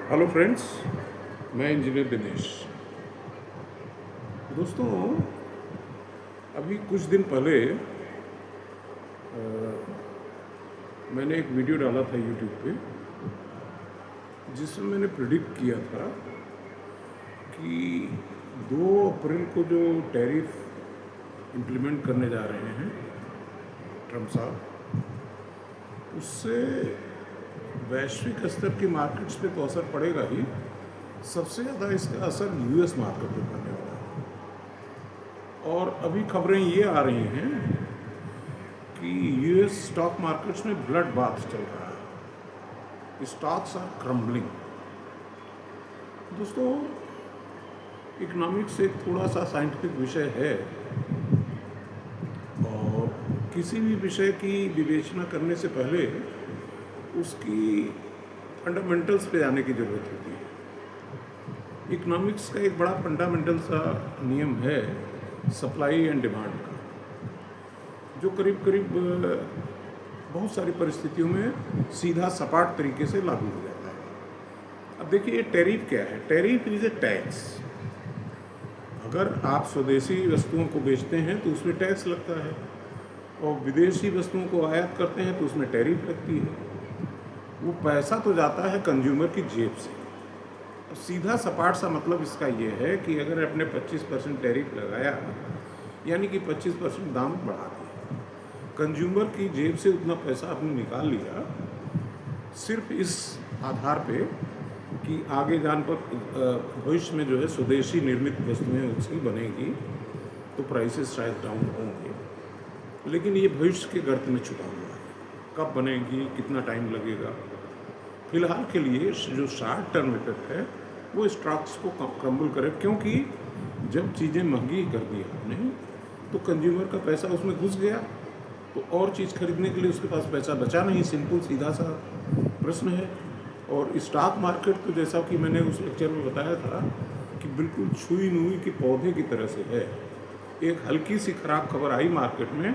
Hello friends, मैं engineer Dinesh. दोस्तों, अभी कुछ दिन पहले मैंने एक वीडियो डाला था यूट्यूब पे, जिसमें मैंने प्रिडिक्ट किया था कि 2 अप्रैल को जो टैरिफ इम्प्लीमेंट करने जा रहे हैं ट्रम्प साहब, उससे वैश्विक स्तर की मार्केट्स पे तो असर पड़ेगा ही, सबसे ज़्यादा इसका असर यूएस मार्केट पे पड़ने वाला है। और अभी खबरें ये आ रही हैं कि यूएस स्टॉक मार्केट्स में ब्लड बाथ चल रहा है, स्टॉक्स आर क्रम्बलिंग। दोस्तों, इकोनॉमिक्स एक थोड़ा सा साइंटिफिक विषय है और किसी भी विषय की विवेचना करने से पहले उसकी फंडामेंटल्स पे जाने की ज़रूरत होती है। इकोनॉमिक्स का एक बड़ा फंडामेंटल सा नियम है सप्लाई एंड डिमांड का, जो करीब करीब बहुत सारी परिस्थितियों में सीधा सपाट तरीके से लागू हो जाता है। अब देखिए, टैरिफ क्या है? Tariff is a tax. अगर आप स्वदेशी वस्तुओं को बेचते हैं तो उसमें टैक्स लगता है, और विदेशी वस्तुओं को आयात करते हैं तो उसमें टैरिफ लगती है। वो पैसा तो जाता है कंज्यूमर की जेब से। अब सीधा सपाट सा मतलब इसका ये है कि अगर आपने 25% टैरिफ लगाया, यानी कि 25% दाम बढ़ा दिया, कंज्यूमर की जेब से उतना पैसा आपने निकाल लिया, सिर्फ इस आधार पे कि आगे जान पर भविष्य में जो है स्वदेशी निर्मित वस्तुएं उसकी बनेगी तो प्राइसेस शायद डाउन होंगे, लेकिन ये भविष्य के गर्त में छुपा हुआ है। कब बनेगी, कितना टाइम लगेगा? फिलहाल के लिए जो शॉर्ट टर्म इफेक्ट है वो स्टॉक्स को क्रम्बल करे, क्योंकि जब चीज़ें महंगी कर दी आपने तो कंज्यूमर का पैसा उसमें घुस गया, तो और चीज़ खरीदने के लिए उसके पास पैसा बचा नहीं। सिंपल सीधा सा प्रश्न है। और स्टॉक मार्केट तो जैसा कि मैंने उस लेक्चर में बताया था कि बिल्कुल छुई नुई के पौधे की तरह से है। एक हल्की सी खराब खबर आई मार्केट में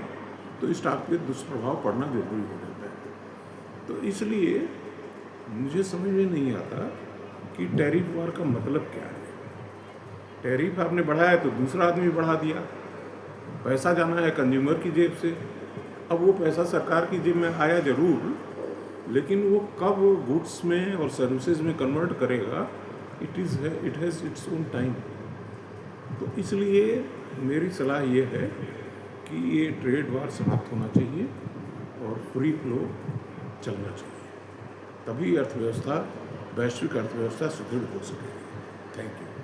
तो स्टॉक पे दुष्प्रभाव पड़ना जरूरी हो जाता है। तो इसलिए मुझे समझ में नहीं आता कि टैरिफ वार का मतलब क्या है। टैरिफ आपने बढ़ाया तो दूसरा आदमी बढ़ा दिया, पैसा जाना है कंज्यूमर की जेब से। अब वो पैसा सरकार की जेब में आया जरूर, लेकिन वो कब गुड्स में और सर्विसेज में कन्वर्ट करेगा, it has its own time. तो इसलिए मेरी सलाह ये है कि ये ट्रेड वार समाप्त होना चाहिए और फ्री फ्लो चलना चाहिए, तभी अर्थव्यवस्था, वैश्विक अर्थव्यवस्था सुदृढ़ हो सकेगी। Thank you.